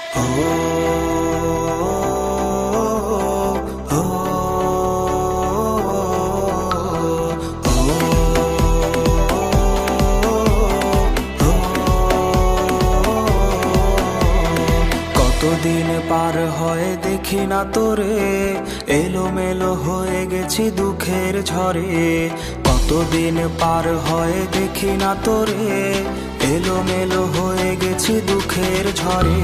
কতদিন পার হয় দেখি না তোরে, এলোমেলো হয়ে গেছি দুঃখের ঝড়ে। কতদিন পার হয় দেখি না তোরে, এলোমেলো হয়ে গেছি দুঃখের ঝড়ে।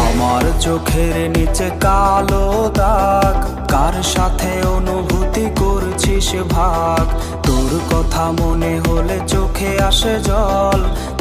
আমার চোখের নিচে কালো দাগ, কার সাথে অনুভূতি করছিস ভাগ। তোর কথা মনে হলে চোখে আসে জল,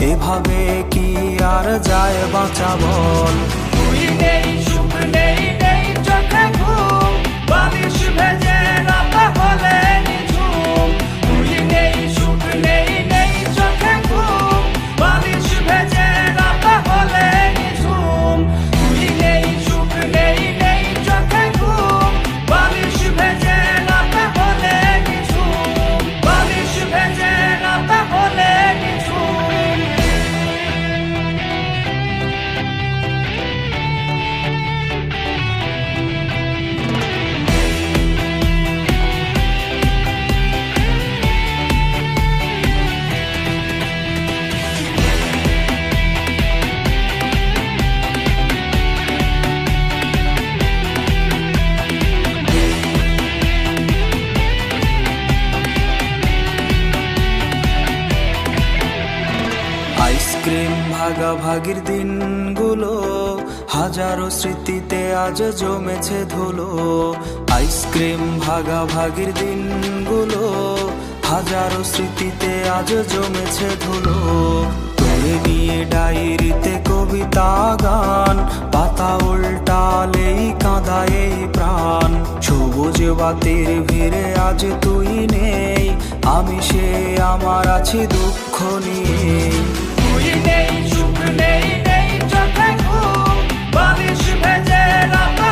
এভাবে কি আর যায় বাঁচা বল। তুই নেই, সুখ নেই, নেই চোখে ঘুম, বালিশ ভেজে রাখা হলে নিঝুম। তুই নেই, সুখ নেই, নেই চোখে ঘুম, বালিশ ভেজে রাখা হলে নিঝুম। তুই নেই, সুখ নেই, নেই চোখে ঘুম, বালিশ ভেজে রাখা হলে নিঝুম। বালিশ ভেজে রাখা হলে নিঝুম। আইসক্রিম ভাগাভাগির দিনগুলো হাজারো স্মৃতিতে আজ জমেছে ধুলো। আইসক্রিম ভাগাভাগির দিনগুলো হাজারো স্মৃতিতে আজ জমেছে ধুলো। তোরে নিয়ে ডায়েরিতে কবিতা গান, পাতা উল্টালেই কাঁদায় এই প্রাণ। সবুজ বাতির ভিড়ে আজ তুই নেই, আমি সে আমার আছি দুঃখ নিয়ে। তুই নেই, সুখ নেই, নেই চোখে ঘুম, বালিশ ভেজে রাখা